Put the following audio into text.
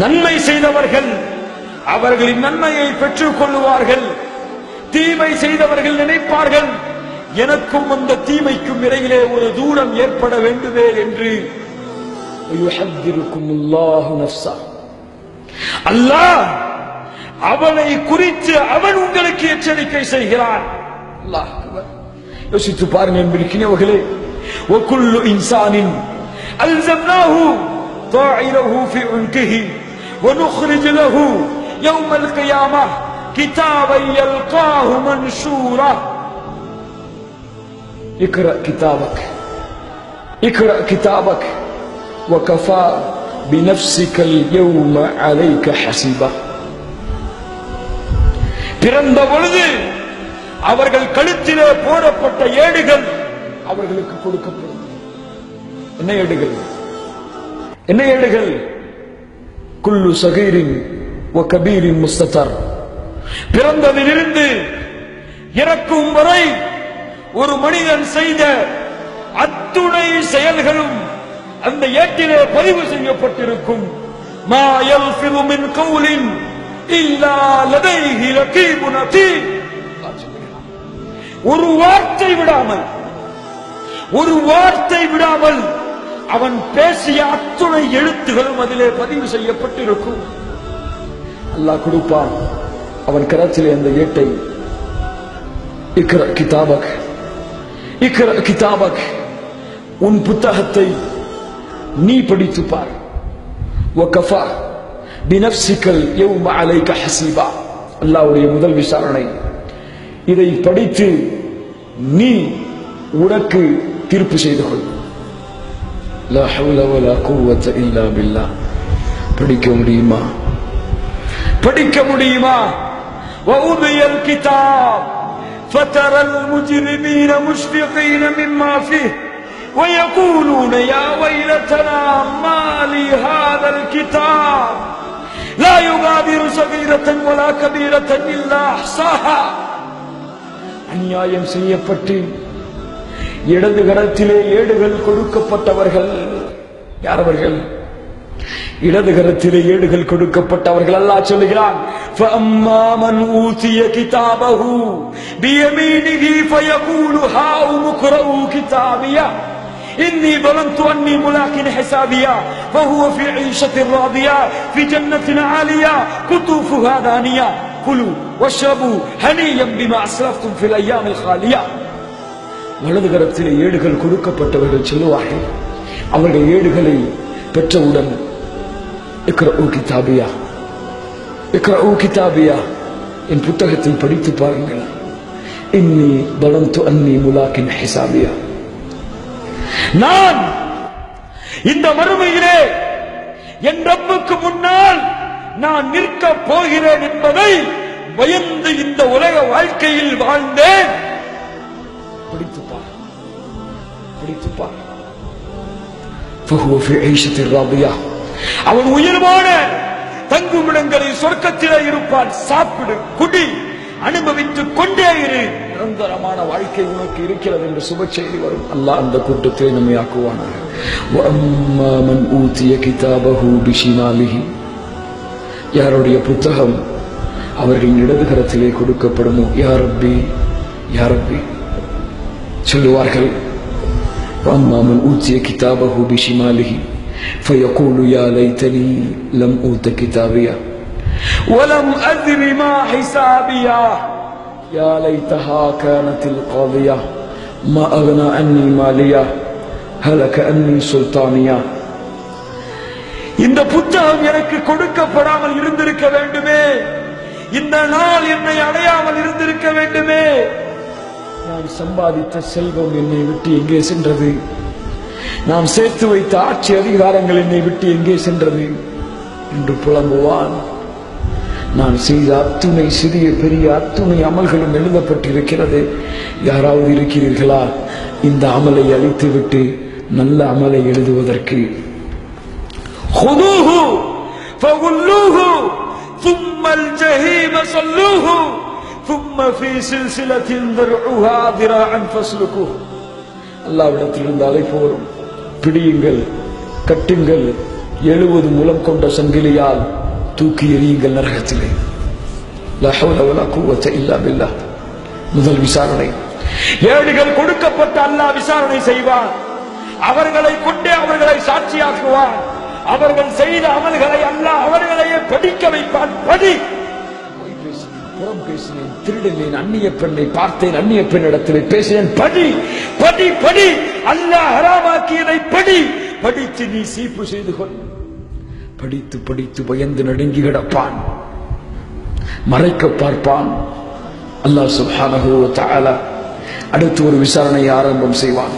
நன்மை செய்தவர்கள் அவர்களின் நன்மையை பெற்றுக் கொள்வார்கள். தீமை செய்தவர்கள் நினைப்பார்கள் எனக்கும் அந்த தீமைக்கும் இடையிலே ஒரு தூரம் ஏற்பட வேண்டுமே என்று. அல்லாஹ் அவனை குறித்து அவன் உங்களுக்கு எச்சரிக்கை செய்கிறான். அல்லாஹ் யோசித்து பாருங்க என்பிருக்கிறவர்களே. وكل إنسان ألزمناه طائره في عنقه ونخرج له يوم القيامة كتابا يلقاه منشورا اقرأ كتابك اقرأ كتابك وكفى بنفسك اليوم عليك حسيبا. பிறந்த பொழுது அவர்கள் கழுத்திலே போடப்பட்ட ஏடுகள் அவர்களுக்கு கொடுக்கப்படும். என்ன ஏடுகள்? என்ன ஏடுகள்? குல்லு சகீரின் வ கபீரின் முஸ்ததர். பிறந்ததிலிருந்து இறக்கும் வரை ஒரு மனிதன் செய்த அத்துணை செயல்களும் அந்த ஏட்டிலே பதிவு செய்யப்பட்டிருக்கும். மா யல்ஃபிது மின் கௌலின் இல்லா லதைஹி ரகீபுன் அதீத். ஒரு வார்த்தை விடாமல் அவன் பேசிய அத்துணை எழுத்துகளும் அதிலே பதிவு செய்யப்பட்டிருக்கும். அல்லாஹ் கொடுப்பான் அவன் கரத்திலே அந்த ஏட்டை. இக்ரா கிதாபக் இக்ரா கிதாபக். உன் புத்தகத்தை நீ படித்து பார். வகஃபா பினஃப்ஸிகல் யௌம அலைக ஹஸீபா. அல்லாஹ்வுடைய முதல் விசாரணை. இதை படித்து நீ உனக்கு தீர்ப்பு செய்து கொள். லா ஹவ்ல வலா குவத்த இல்லா பில்லாஹ். படிக்க முடியுமா? படிக்க முடியுமா? வஉதியல் கிதாப் ஃபதரல் முஜ்ரிமீன முஷ்ஃபிகீன மிம்மா ஃபீஹ் ويقولون يا ويلتنا ما لهذا الكتاب لا يغادر صغيرة ولا كبيرة إلا أحصاها. அநியாயம் செய்யப்பட்டு இடது கரத்திலே ஏடுகள் கொடுக்கப்பட்டவர்கள் யார் அவர்கள்? இடது கரத்திலே ஏடுகள் கொடுக்கப்பட்டவர்கள். அல்லாஹ் சொல்கிறான் فَأَمَّا مَنْ أُوتِيَ كِتَابَهُ بِيَمِينِهِ فَيَقُولُ هَاؤُمُ اقْرَءُوا كِتَابِيَهْ إِنِّي ظَنَنتُ أَنِّي مُلَاقٍ حِسَابِيَهْ فَهُوَ فِي عِيشَةٍ رَاضِيَةٍ في جنة عالية قطوفها دانية كلوا واشربوا هنيئا بما أسلفتم في الأيام الخالية. வலது கரத்திலே ஏடுகள் கொடுக்கப்பட்டவர்கள் சொல்லுவார்கள், அவர்கள் ஏடுகளை பெற்றவுடன் இக்ரஊ கிதாபியா இக்ரஊ கிதாபியா, என் புத்தகத்தை படித்து பாருங்கள். இன்னி பலந்து அன்னி முலாக்கின் ஹிசாபியா. நான் இந்த மறுமையிலே என் ரப்புக்கு முன்னால் நான் நிற்க போகிறேன் என்பதை பயந்து இந்த உலக வாழ்க்கையில் வாழ்ந்தேன். படித்துப்பார். அவன் உயர்வான தங்குமிடங்களில் சொர்க்கத்திலே இருப்பான். சாப்பிடு, குடி, அனுபவித்துக் கொண்டே இரு. நிரந்தரமான வாழ்க்கை உனக்கு இருக்கிறது என்று சுப செய்தி வரும். அல்லாஹ் அந்த கூட்டத்தை நம்மை ஆக்குவானாக. யாருடைய புத்தகம் அவர்களின் இடது கரத்திலே கொடுக்கப்படுமோ, யா ரப்பி யா ரப்பி சொல்லுவார்கள். وَأَمَّا مَنْ أُوتِيَ كِتَابَهُ بِشِمَالِهِ فَيَقُولُ يَا لَيْتَنِي لَمْ أُوتَ كِتَابِيَهْ وَلَمْ أَدْرِ مَا حِسَابِيَهْ يَا لَيْتَهَا كَانَتِ الْقَاضِيَةَ مَا أَغْنَى عَنِّي مَالِيَهْ هَلَكَ عَنِّي سُلْطَانِيَهْ. இந்த புத்தகம் எனக்கு கொடுக்கப்படாமல் இருந்திருக்க வேண்டுமே, இந்த நாள் என்னை அடையாமல் இருந்திருக்க வேண்டுமே, நான் சம்பாதித்த செல்வம் என்னை விட்டு எங்கே சென்றது, நான் சேர்த்து வைத்த ஆட்சி அதிகாரங்கள் என்னை விட்டு எங்கே சென்றது என்று புலம்புவான். நான் செய்த அத்துணை சிறிய பெரிய அத்துணை அமல்களும் எழுதப்பட்டிருக்கிறது. யாராவது இருக்கிறீர்களா இந்த அமலை அழித்துவிட்டு நல்ல அமலை எழுதுவதற்கு? خذوه فغلوه ثم الجحيم صلوه ثم في سلسلة ذرعها ذراعا فاسلكوه அல்லாஹ்விடத்திலிருந்து அழைப்பு வரும், பிடியுங்கள், கட்டுங்கள், 70 முலம் கொண்ட சங்கிலியால் தூக்கி எறியுங்கள் நரகத்திலே. லா ஹவ்ல வலா குவத்த இல்லா பில்லாஹ். முதல் விசாரணை, ஏடுகள் கொடுக்கப்பட்ட அல்லாஹ் விசாரணை செய்வான். அவர்களை கொண்டே அவர்களை சாட்சியாக்குவான். அவர்கள் செய்த அமல்களை அல்லாஹ் அவர்களையே படிக்க வைப்பான். படி, புறம் பேசினேன், திருடினேன், அந்நிய பெண்ணை பார்த்தேன், அந்நிய பெண்ணிடத்திலே பேசினேன், படி படி படி, அல்லாஹ் ஹராமாக்கியதை படி, படித்து நீ சீப்பு செய்து கொள். படித்து படித்து பயந்து நடுங்கி கிடப்பான், மறைக்க பார்ப்பான். அல்லாஹ் சுப்ஹானஹு வ தஆலா அடுத்து ஒரு விசாரணையை ஆரம்பம் செய்வான்.